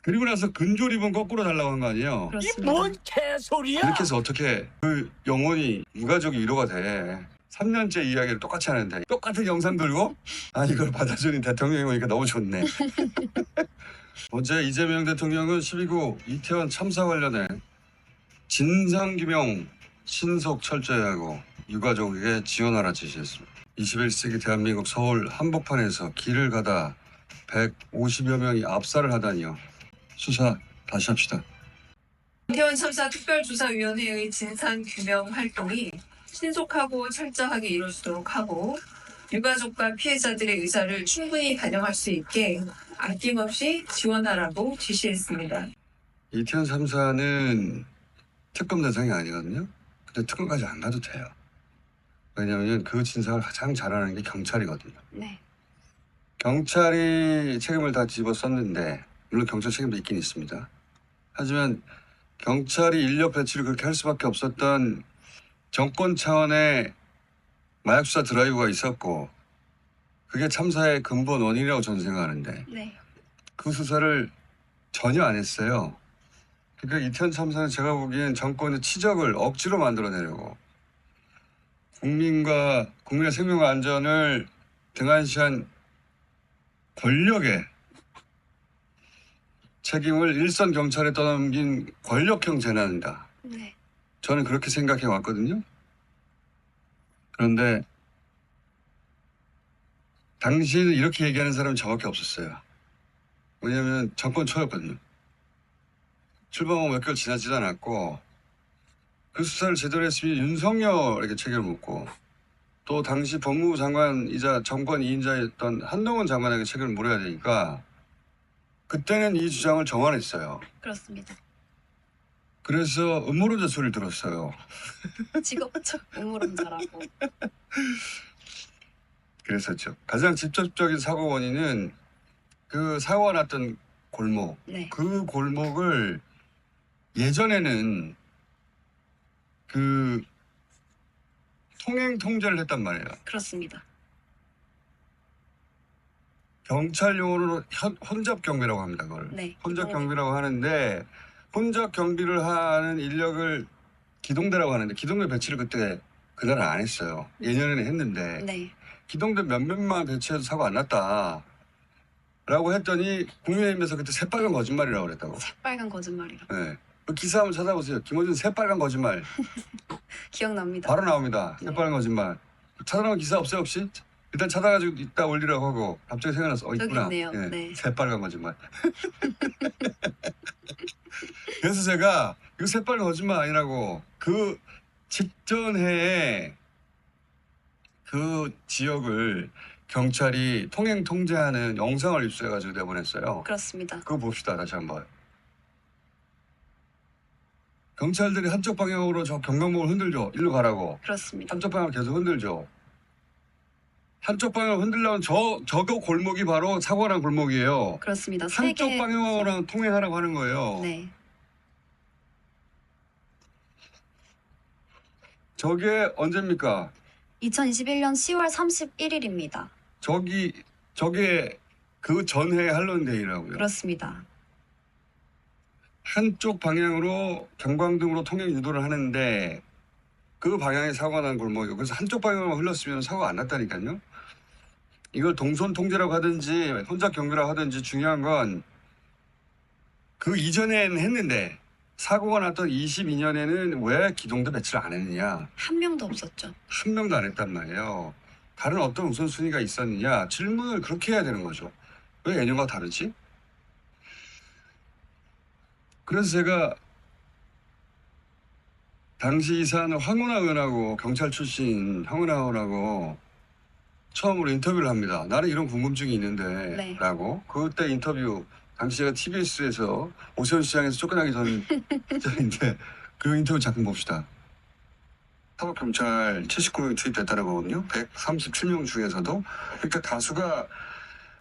그리고 나서 근조립은 거꾸로 달라고 한 거 아니에요? 그렇습니다. 뭔 개소리야? 그렇게 해서 어떻게 그 영혼이 유가족이 위로가 돼? 3년째 이야기를 똑같이 하는데 똑같은 영상 들고 이걸 받아주는 대통령이 오니까 너무 좋네. 어제 이재명 대통령은 12구 이태원 참사 관련해 진상규명 신속 철저히 하고 유가족에게 지원하라 지시했습니다. 21세기 대한민국 서울 한복판에서 길을 가다 150여 명이 압살을 하다니요. 수사 다시 합시다. 이태원 참사 특별조사위원회의 진상규명 활동이 신속하고 철저하게 이루어지도록 하고 유가족과 피해자들의 의사를 충분히 반영할 수 있게 아낌없이 지원하라고 지시했습니다. 이태원 참사는 특검 대상이 아니거든요. 근데 특검까지 안 가도 돼요. 왜냐하면 그 진상을 가장 잘하는 게 경찰이거든요. 네. 경찰이 책임을 다 집어썼는데 물론 경찰 책임도 있긴 있습니다. 하지만 경찰이 인력 배치를 그렇게 할 수밖에 없었던 정권 차원의 마약 수사 드라이브가 있었고 그게 참사의 근본 원인이라고 저는 생각하는데 네. 그 수사를 전혀 안 했어요. 그러니까 이태원 참사는 제가 보기엔 정권의 치적을 억지로 만들어내려고 국민의 생명과 안전을 등한시한 권력의 책임을 일선 경찰에 떠넘긴 권력형 재난이다. 네. 저는 그렇게 생각해 왔거든요. 그런데 당시에는 이렇게 얘기하는 사람은 저밖에 없었어요. 왜냐하면 정권 초였거든요. 출범하고 몇 개월 지나지도 않았고 그 수사를 제대로 했으면 윤석열에게 책임을 묻고 또 당시 법무부 장관이자 정권 2인자였던 한동훈 장관에게 책임을 물어야 되니까 그때는 이 주장을 정환했어요. 그렇습니다. 그래서 음모론자 소리를 들었어요. 직업적 음모론자라고. 그랬었죠. 가장 직접적인 사고 원인은 그 사고가 났던 골목. 네. 그 골목을 예전에는 그 통행 통제를 했단 말이에요. 그렇습니다. 경찰 용어로 혼잡 경비라고 합니다. 그걸. 네. 혼잡 경비라고 하는데 혼잡 경비를 하는 인력을 기동대라고 하는데 기동대 배치를 그때 그날 안 했어요. 예년에는 했는데 네. 기동대 몇몇만 배치해도 사고 안 났다. 라고 했더니 국민의힘에서 그때 새빨간 거짓말이라고 그랬다고. 새빨간 거짓말이라. 네. 그 기사 한번 찾아보세요. 김어준 새빨간 거짓말. 기억납니다. 바로 나옵니다. 네. 새빨간 거짓말. 찾아나온 기사 없어요 혹시? 일단 찾아가지고 이따 올리라고 하고 갑자기 생각났어. 저기 있구나. 있네요. 예, 네. 새빨간 거짓말. 그래서 제가 이거 새빨간 거짓말 아니라고 그 직전 해에 그 지역을 경찰이 통행 통제하는 영상을 입수해가지고 내보냈어요. 그렇습니다. 그거 봅시다 다시 한번. 경찰들이 한쪽 방향으로 저 경광목을 흔들죠. 일로 가라고. 그렇습니다. 한쪽 방향으로 계속 흔들죠. 한쪽 방향으로 흔들려면 저거 골목이 바로 사고가 난 골목이에요. 그렇습니다. 한쪽 세계- 방향으로 통행하라고 하는 거예요. 네. 저게 언제입니까? 2021년 10월 31일입니다. 저게 그 전해의 할로윈데이라고요. 그렇습니다. 한쪽 방향으로 경광등으로 통행 유도를 하는데 그 방향에 사고가 난 골목이고 그래서 한쪽 방향으로 흘렀으면 사고가 안 났다니까요. 이걸 동선 통제라고 하든지 혼잡 경비라고 하든지 중요한 건 그 이전엔 했는데 사고가 났던 22년에는 왜 기동대 배치를 안 했느냐. 한 명도 없었죠. 한 명도 안 했단 말이에요. 다른 어떤 우선순위가 있었느냐. 질문을 그렇게 해야 되는 거죠. 왜 예년과 다르지? 그래서 제가 당시 이사는 황운하 의원하고 경찰 출신 황운하 의원하고 처음으로 인터뷰를 합니다. 나는 이런 궁금증이 있는데 네. 라고. 그때 인터뷰 당시 제가 TBS에서 오세훈 시장에서 쫓겨나기 전인데 그 인터뷰 잠깐 봅시다. 사법경찰 79명이 투입됐다는 거거든요. 137명 중에서도 그러니까 다수가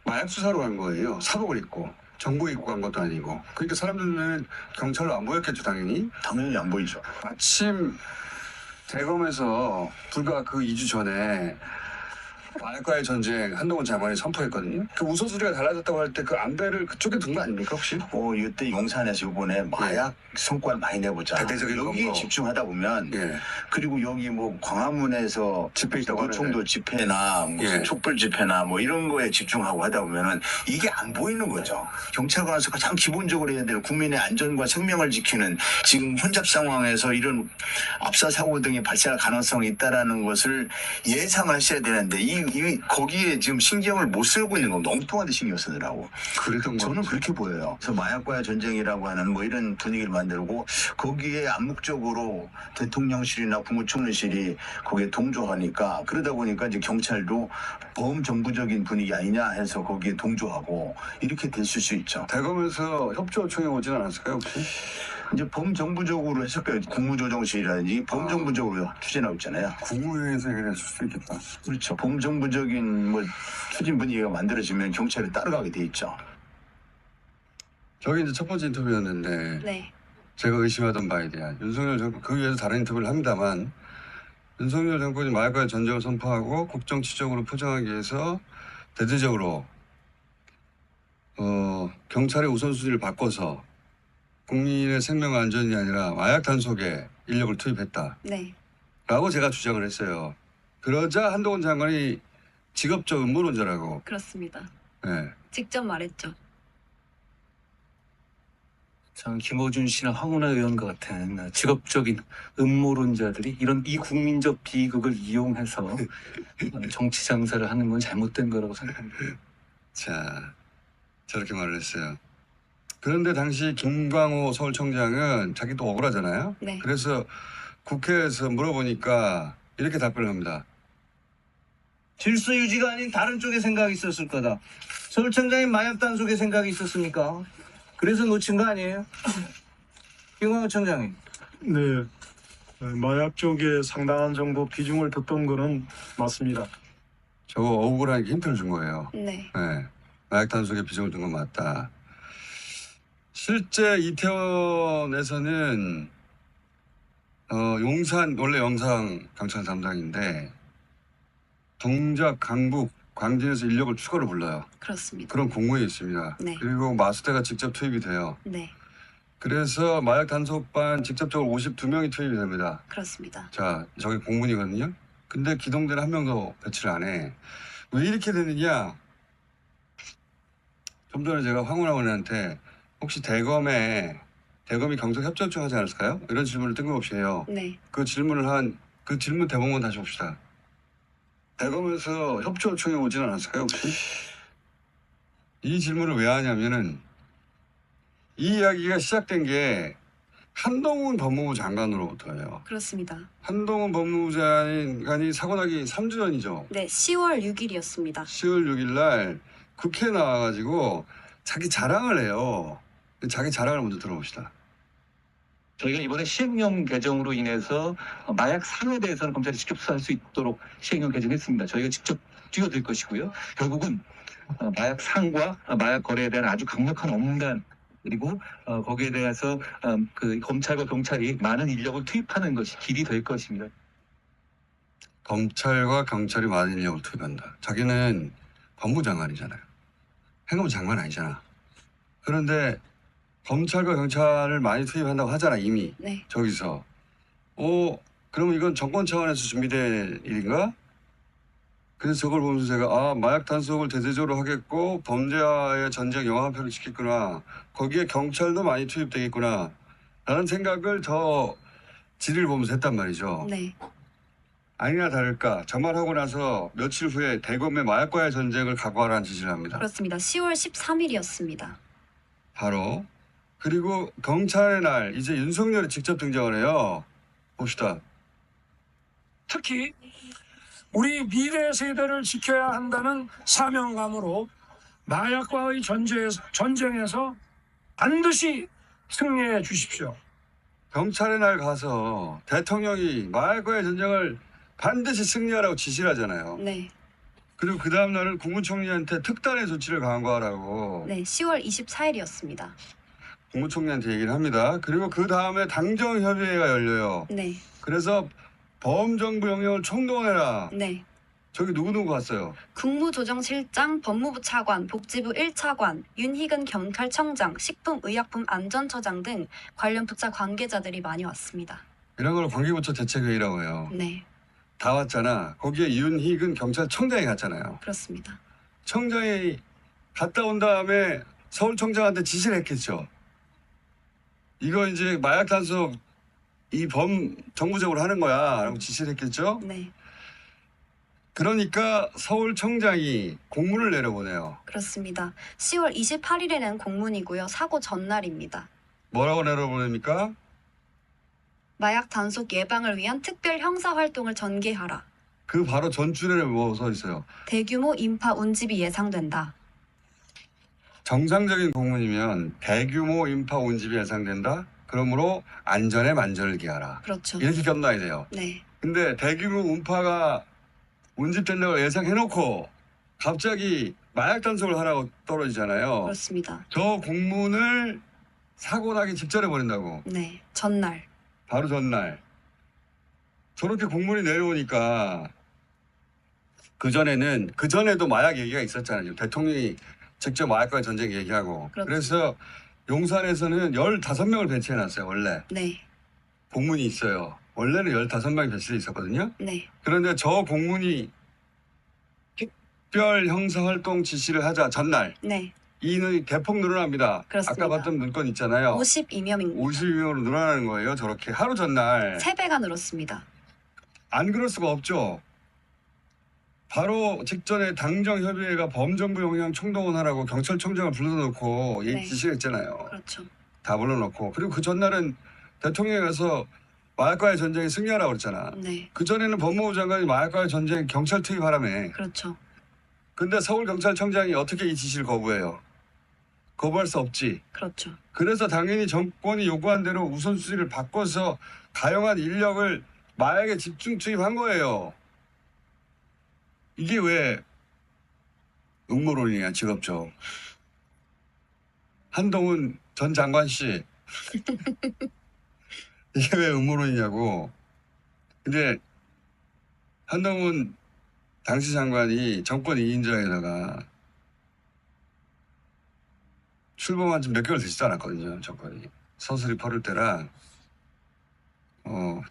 마약 수사로 간 거예요. 사복을 입고. 정복 입고 간 것도 아니고. 그러니까 사람들은 경찰로 안 보였겠죠, 당연히. 당연히 안 보이죠. 마침 대검에서 불과 그 2주 전에 마약과의 전쟁 한동훈 장관이 선포했거든요. 그 우선순위가 달라졌다고 할 때 그 안배를 그쪽에 둔 거 아닙니까 혹시? 이때 용산에서 이번에 마약 성과를 많이 내보자. 대대적인 여기에 검거. 집중하다 보면 예. 그리고 여기 뭐 광화문에서 집회 있다고 노총도 집회나 무슨 예. 촛불 집회나 뭐 이런 거에 집중하고 하다 보면은 이게 안 보이는 거죠. 경찰관에서 가장 기본적으로 해야 될 국민의 안전과 생명을 지키는 지금 혼잡 상황에서 이런 압사 사고 등이 발생할 가능성이 있다라는 것을 예상하셔야 되는데 거기에 지금 신경을 못 쓰고 있는 겁니다. 엉뚱한 데 신경 쓰느라고. 그랬던 거. 저는 그렇게 보여요. 그래서 마약과의 전쟁이라고 하는 뭐 이런 분위기를 만들고 거기에 암묵적으로 대통령실이나 국무총리실이 거기에 동조하니까 그러다 보니까 이제 경찰도 범정부적인 분위기 아니냐 해서 거기에 동조하고 이렇게 됐을 수 있죠. 대검에서 협조 요청이 오진 않았을까요 혹시? 이제 범정부적으로 해석해요. 국무조정실이라든지 범정부적으로 추진하고 있잖아요. 국무회의에서 얘기를 했을 수도 있겠다. 그렇죠. 범정부적인 뭐 추진 분위기가 만들어지면 경찰이 따라가게 돼 있죠. 저기 이제 첫 번째 인터뷰였는데 네. 제가 의심하던 바에 대한 윤석열 정권 그 위에서 다른 인터뷰를 합니다만 윤석열 정권이 마약과의 전쟁을 선포하고 국정치적으로 포장하기 위해서 대대적으로 경찰의 우선순위를 바꿔서 국민의 생명 안전이 아니라 마약 단속에 인력을 투입했다. 네. 라고 제가 주장을 했어요. 그러자 한동훈 장관이 직업적 음모론자라고. 그렇습니다. 예. 직접 말했죠. 참 김어준 씨나 황운하 의원과 같은 직업적인 음모론자들이 이런 이국민적 비극을 이용해서 정치 장사를 하는 건 잘못된 거라고 생각합니다. 자, 저렇게 말을 했어요. 그런데 당시 김광호 서울청장은 자기도 억울하잖아요. 네. 그래서 국회에서 물어보니까 이렇게 답변을 합니다. 질서 유지가 아닌 다른 쪽에 생각이 있었을 거다. 서울청장이 마약 단속에 생각이 있었습니까? 그래서 놓친 거 아니에요? 김광호 청장님. 네, 마약 쪽에 상당한 정도 비중을 뒀던 거는 맞습니다. 저거 억울하게 힌트를 준 거예요. 네. 네. 마약 단속에 비중을 둔 건 맞다. 실제 이태원에서는 용산 원래 영상 경찰 담당인데 동작, 강북, 광진에서 인력을 추가로 불러요. 그렇습니다. 그런 공무원이 있습니다. 네. 그리고 마수대가 직접 투입이 돼요. 네. 그래서 마약 단속반 직접적으로 52명이 투입이 됩니다. 그렇습니다. 자, 저게 공문이거든요. 근데 기동대는 한 명도 배치를 안 해. 왜 이렇게 되느냐? 좀 전에 제가 황운하 의원한테 혹시 대검이 경찰 협조 요청하지 않았을까요? 이런 질문을 뜬금없이 해요. 네. 그 질문 대목만 다시 봅시다. 대검에서 협조 요청이 오진 않았을까요 혹시? 이 질문을 왜 하냐면은 이 이야기가 시작된 게 한동훈 법무부 장관으로부터예요. 그렇습니다. 한동훈 법무부 장관이 사고 나기 3주 전이죠. 네. 10월 6일이었습니다. 10월 6일 날 국회에 나와가지고 자기 자랑을 해요. 자기 자랑을 먼저 들어봅시다. 저희가 이번에 시행령 개정으로 인해서 마약 상에 대해서는 검찰이 직접 수사할 수 있도록 시행령 개정했습니다. 저희가 직접 뛰어들 것이고요. 결국은 마약 상과 마약 거래에 대한 아주 강력한 엄단 그리고 거기에 대해서 그 검찰과 경찰이 많은 인력을 투입하는 것이 길이 될 것입니다. 검찰과 경찰이 많은 인력을 투입한다. 자기는 법무장관이잖아요. 행정부 장관 아니잖아. 그런데 검찰과 경찰을 많이 투입한다고 하잖아 이미. 네. 저기서. 그러면 이건 정권 차원에서 준비된 일인가? 그래서 저걸 보면서 제가 마약 단속을 대대적으로 하겠고 범죄와의 전쟁 영화표를 시켰구나. 거기에 경찰도 많이 투입되겠구나. 라는 생각을 더 지리를 보면서 했단 말이죠. 네. 아니나 다를까 저 말하고 나서 며칠 후에 대검의 마약과의 전쟁을 각오하라는 지시를 합니다. 그렇습니다. 10월 13일이었습니다. 바로. 그리고 경찰의 날 이제 윤석열이 직접 등장을 해요. 봅시다. 특히 우리 미래 세대를 지켜야 한다는 사명감으로 마약과의 전쟁에서 반드시 승리해 주십시오. 경찰의 날 가서 대통령이 마약과의 전쟁을 반드시 승리하라고 지시를 하잖아요. 네. 그리고 그 다음 날은 국무총리한테 특단의 조치를 강구하라고 네. 10월 24일이었습니다. 국무총리한테 얘기를 합니다. 그리고 그 다음에 당정협의회가 열려요. 네. 그래서 범정부 영역을 총동원해라. 네. 저기 누구누구 갔어요? 국무조정실장, 법무부 차관, 복지부 1차관, 윤희근 경찰청장, 식품의약품안전처장 등 관련 부처 관계자들이 많이 왔습니다. 이런 걸 관계부처 대책회의라고 해요. 네, 다 왔잖아. 거기에 윤희근 경찰청장이 갔잖아요. 그렇습니다. 청장이 갔다 온 다음에 서울청장한테 지시를 했겠죠. 이거 이제 마약 단속 이 범 정부적으로 하는 거야 라고 지시를 했겠죠. 네, 그러니까 서울청장이 공문을 내려보내요. 그렇습니다. 10월 28일에는 공문이고요. 사고 전날입니다. 뭐라고 내려보냅니까? 마약 단속 예방을 위한 특별 형사 활동을 전개하라. 그 바로 전줄에 뭐 써 있어요. 대규모 인파 운집이 예상된다. 정상적인 공문이면 대규모 인파 운집이 예상된다. 그러므로 안전에 만전을 기하라. 그렇죠. 이렇게 겹나야 돼요. 네, 근데 대규모 운파가 운집된다고 예상해놓고 갑자기 마약 단속을 하라고 떨어지잖아요. 그렇습니다. 저 공문을 사고 나기 직전에 보낸다고. 네, 전날. 바로 전날. 저렇게 공문이 내려오니까 그전에도 마약 얘기가 있었잖아요. 대통령이 직접 마약과의 전쟁 얘기하고. 그렇죠. 그래서 용산에서는 15명을 배치해놨어요. 원래. 네, 공문이 있어요. 원래는 15명이 배치돼 있었거든요. 네, 그런데 저 공문이 특별 형사활동 지시를 하자 전날 네. 이는 대폭 늘어납니다. 그렇습니다. 아까 봤던 문건 있잖아요. 52명입니다. 52명으로 늘어나는 거예요. 저렇게 하루 전날. 3배가 늘었습니다. 안 그럴 수가 없죠. 바로 직전에 당정협의회가 범정부 영향 총동원하라고 경찰청장을 불러다 놓고 네. 지시를 했잖아요. 그렇죠. 다 불러놓고. 그리고 그 전날은 대통령이 가서 마약과의 전쟁에 승리하라고 그랬잖아. 네, 그전에는 법무부 장관이 마약과의 전쟁 경찰 투입하라며. 그렇죠. 근데 서울경찰청장이 어떻게 이 지시를 거부해요? 거부할 수 없지. 그렇죠. 그래서 당연히 정권이 요구한 대로 우선순위를 바꿔서 가용한 인력을 마약에 집중 투입한 거예요. 이게 왜 음모론이냐, 직업적. 한동훈 전 장관 씨. 이게 왜 음모론이냐고. 근데 한동훈 당시 장관이 정권 2인자에다가 출범한 지 몇 개월 되지도 않았거든요. 정권이. 서슬이 퍼를 때라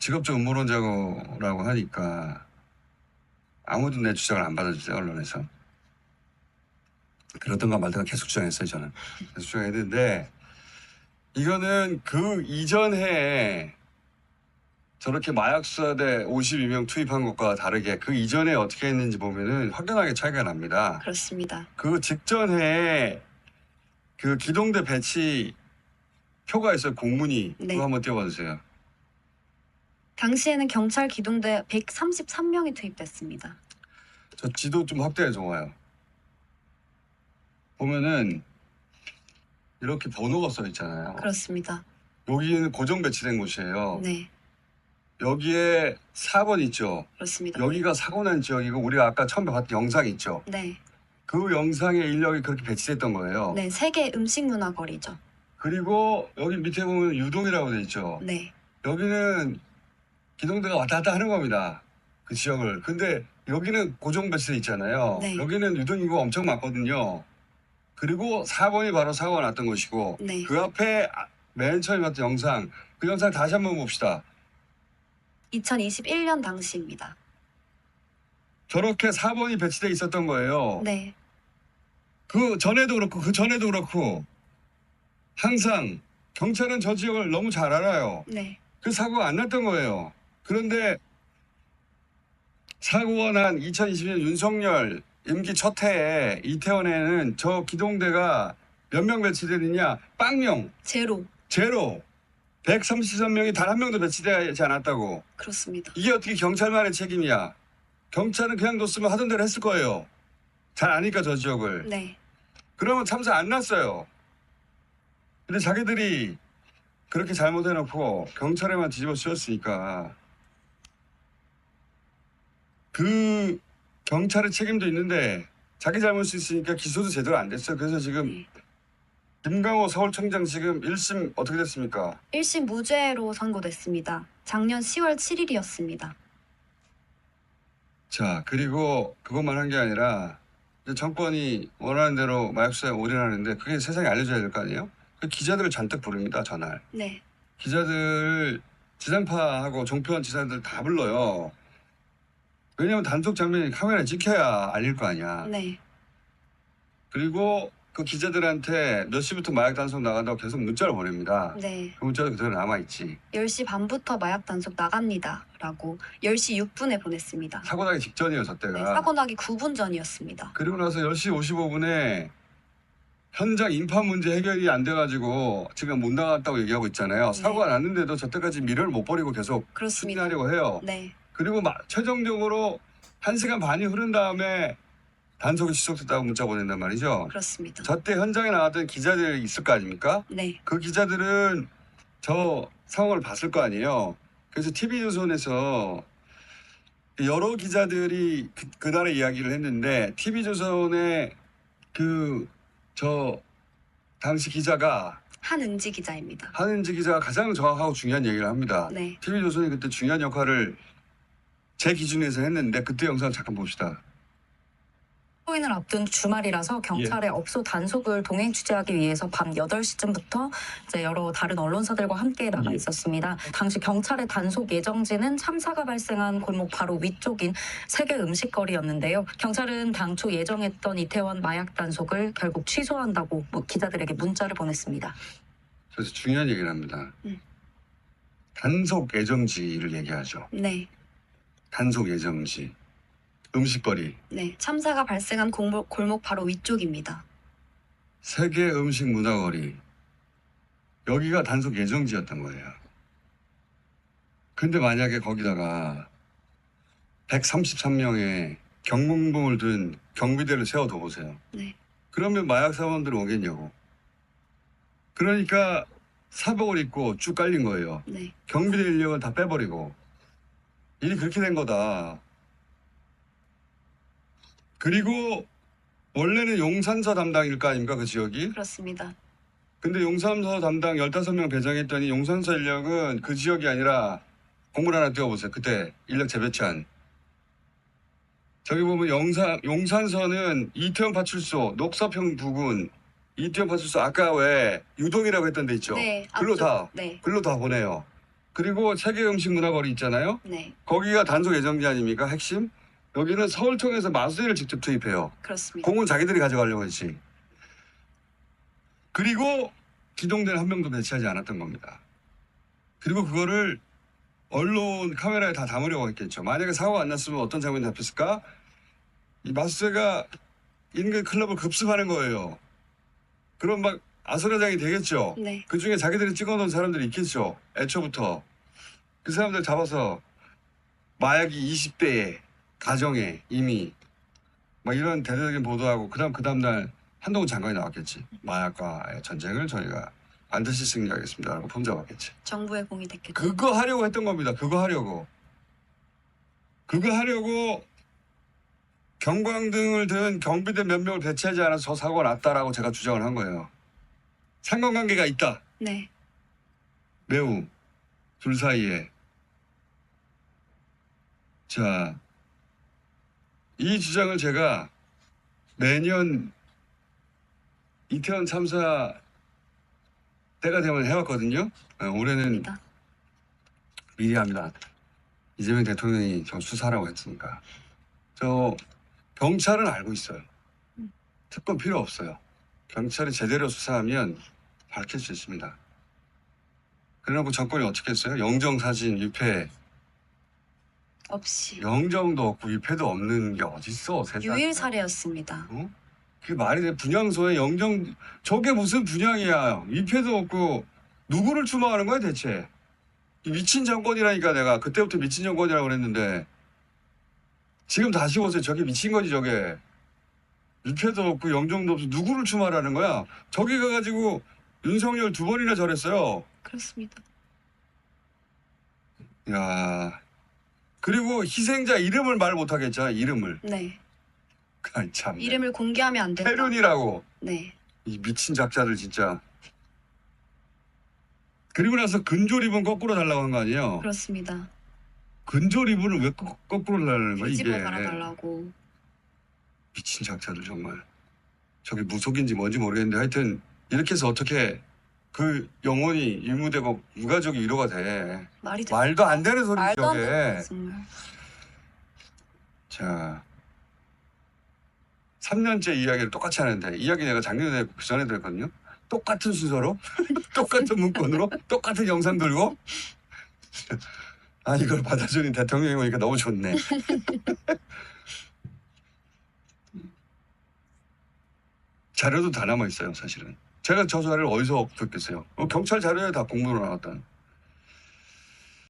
직업적 음모론자고라고 하니까 아무도 내 주장을 안 받아주죠. 언론에서. 그러던가 말던가 계속 주장했어요. 저는. 계속 주장했는데 이거는 그 이전에 저렇게 마약수사대 52명 투입한 것과 다르게 그 이전에 어떻게 했는지 보면은 확연하게 차이가 납니다. 그렇습니다. 그 직전에 그 기동대 배치 표가 있어요. 공문이. 네. 그거 한번 띄워봐 주세요. 당시에는 경찰 기동대 133명이 투입됐습니다. 저 지도 좀 확대해 줘봐요. 보면은 이렇게 번호가 써 있잖아요. 그렇습니다. 여기는 고정 배치된 곳이에요. 네, 여기에 4번 있죠. 그렇습니다. 여기가 사고 난 지역이고 우리가 아까 처음에 봤던 영상 있죠. 네, 그 영상에 인력이 그렇게 배치됐던 거예요. 네, 세계 음식 문화 거리죠. 그리고 여기 밑에 보면 유동이라고 돼 있죠. 네, 여기는 기동대가 왔다 갔다 하는 겁니다. 그 지역을. 근데 여기는 고정 배치돼 있잖아요. 네. 여기는 유동인구가 엄청 많거든요. 그리고 4번이 바로 사고가 났던 것이고 네, 그 앞에 맨 처음에 봤던 영상, 그 영상 다시 한번 봅시다. 2021년 당시입니다. 저렇게 4번이 배치돼 있었던 거예요. 네, 그 전에도 그렇고 항상 경찰은 저 지역을 너무 잘 알아요. 네, 그 사고가 안 났던 거예요. 그런데 사고가 난 2020년 윤석열 임기 첫 해에 이태원에는 저 기동대가 몇 명 배치되느냐? 빵명, 제로. 제로. 133명이 단 한 명도 배치되지 않았다고. 그렇습니다. 이게 어떻게 경찰만의 책임이야? 경찰은 그냥 뒀으면 하던 대로 했을 거예요. 잘 아니까 저 지역을. 네, 그러면 참사 안 났어요. 근데 자기들이 그렇게 잘못해놓고 경찰에만 뒤집어 씌웠으니까 그 경찰의 책임도 있는데 자기 잘못이 있으니까 기소도 제대로 안 됐어요. 그래서 지금 네. 김강호 서울청장 지금 1심 어떻게 됐습니까? 1심 무죄로 선고됐습니다. 작년 10월 7일이었습니다. 자, 그리고 그것만 한 게 아니라 이제 정권이 원하는 대로 마약 수사에 올인하는데 그게 세상에 알려져야 될 거 아니에요? 그 기자들을 잔뜩 부릅니다, 전날. 네. 기자들 지상파하고 종편 지사들 다 불러요. 왜냐면 단속 장면이 카메라에 찍혀야 알릴 거 아니야. 네. 그리고 그 기자들한테 몇 시부터 마약 단속 나간다고 계속 문자를 보냅니다. 네. 그 문자도 그대로 남아있지. 10시 반부터 마약 단속 나갑니다. 라고 10시 6분에 보냈습니다. 사고 나기 직전이에요, 저 네, 때가. 사고 나기 9분 전이었습니다. 그리고 나서 10시 55분에 현장 인파 문제 해결이 안 돼가지고 지금 못 나갔다고 얘기하고 있잖아요. 사고가 났는데도 저 때까지 미련을 못 버리고 계속 그렇습니다. 추진하려고 해요. 네. 그리고 최종적으로 1시간 반이 흐른 다음에 단속이 지속됐다고 문자 보낸단 말이죠. 그렇습니다. 저 때 현장에 나왔던 기자들이 있을 거 아닙니까? 네. 그 기자들은 저 상황을 봤을 거 아니에요. 그래서 TV조선에서 여러 기자들이 그날의 이야기를 했는데 TV조선의 당시 기자가 한은지 기자입니다. 한은지 기자가 가장 정확하고 중요한 얘기를 합니다. 네. TV조선이 그때 중요한 역할을 제 기준에서 했는데 그때 영상 잠깐 봅시다. 하로윈을 앞둔 주말이라서 경찰의 업소 단속을 동행 취재하기 위해서 밤 8시쯤부터 이제 여러 다른 언론사들과 함께 나가 있었습니다. 당시 경찰의 단속 예정지는 참사가 발생한 골목 바로 위쪽인 세계 음식거리였는데요. 경찰은 당초 예정했던 이태원 마약 단속을 결국 취소한다고 기자들에게 문자를 보냈습니다. 그래서 중요한 얘기를 합니다. 단속 예정지를 얘기하죠. 네. 단속 예정지. 음식거리. 네. 참사가 발생한 골목 바로 위쪽입니다. 세계 음식 문화거리. 여기가 단속 예정지였던 거예요. 근데 만약에 거기다가 133명의 경공봉을 든 경비대를 세워둬 보세요. 네. 그러면 마약 사범들이 오겠냐고. 그러니까 사복을 입고 쭉 깔린 거예요. 네. 경비대 인력은 다 빼버리고. 일이 그렇게 된 거다. 그리고 원래는 용산서 담당일 거 아닙니까, 그 지역이? 그렇습니다. 근데 용산서 담당 15명 배정했더니 용산서 인력은 그 지역이 아니라 공문 하나 띄워보세요. 그때 인력 재배치한. 저기 보면 용산서는 이태원 파출소, 녹사평 부근, 이태원 파출소 아까 왜 유동이라고 했던 데 있죠? 네. 글로 앞쪽. 다, 네. 글로 다 보내요. 그리고 세계 음식 문화거리 있잖아요. 네. 거기가 단속 예정지 아닙니까? 핵심? 여기는 서울청에서 마수대를 직접 투입해요. 그렇습니다. 공은 자기들이 가져가려고 했지. 그리고 기동대는 한 명도 배치하지 않았던 겁니다. 그리고 그거를 언론 카메라에 다 담으려고 했겠죠. 만약에 사고가 안 났으면 어떤 장면이 잡혔을까? 이 마수대가 인근 클럽을 급습하는 거예요. 그럼 막 아수라장이 되겠죠. 네. 그 중에 자기들이 찍어놓은 사람들이 있겠죠. 애초부터. 그 사람들 잡아서 마약이 20대에 가정에 이미 막 이런 대대적인 보도하고 그 다음날 한동훈 장관이 나왔겠지. 마약과의 전쟁을 저희가 반드시 승리하겠습니다. 라고 폼 잡았겠지. 정부에 공이 됐겠죠. 그거 하려고 했던 겁니다. 그거 하려고 경광등을 든 경비대 몇 명을 배치하지 않아서 저 사고가 났다라고 제가 주장을 한 거예요. 상관관계가 있다. 네. 매우 둘 사이에. 자, 이 주장을 제가 매년 이태원 참사 때가 되면 해왔거든요. 올해는 입니다. 미리 합니다. 이재명 대통령이 저 수사라고 했으니까. 저 경찰은 알고 있어요. 특검 필요 없어요. 경찰이 제대로 수사하면 밝힐 수 있습니다. 그래놓고 정권이 어떻게 했어요? 영정사진, 유패. 없이. 영정도 없고 유패도 없는 게 어딨어, 세상에. 유일 사례였습니다. 어? 그게 말이 돼. 분향소에 영정, 저게 무슨 분향이야. 유패도 없고 누구를 추모하는 거야 대체. 이 미친 정권이라니까. 내가 그때부터 미친 정권이라고 그랬는데 지금 다시 보세요. 저게 미친 거지 저게. 유패도 없고 영정도 없고 누구를 추모하라는 거야. 저기 가가지고 윤석열 2번이나 절했어요. 그렇습니다. 야, 그리고 희생자 이름을 말 못하겠잖아. 이름을. 네. 아이, 참. 이름을 공개하면 안 된다. 해륜이라고. 네. 이 미친 작자들 진짜. 그리고 나서 근조립은 거꾸로 달라고 한 거 아니에요? 그렇습니다. 근조 리본을 왜 거꾸로 달라는 거야 이게. 뒤집어 달아달라고. 미친 작자들 정말. 저게 무속인지 뭔지 모르겠는데 하여튼 이렇게 해서 어떻게 그 영혼이 유무되고 유가족이 위로가 돼. 말이 돼. 말도 안 되는 소리지 말도 안 저게. 되는 정말. 자, 3년째 이야기를 똑같이 하는데 이야기 내가 작년에 그 전에도 했거든요. 똑같은 순서로 똑같은 문건으로 똑같은 영상 들고 아 이걸 받아주는 대통령이 오니까 너무 좋네. 자료도 다 남아 있어요 사실은. 제가 저 자료를 어디서 듣겠어요. 경찰 자료에 다 공문으로 나왔다.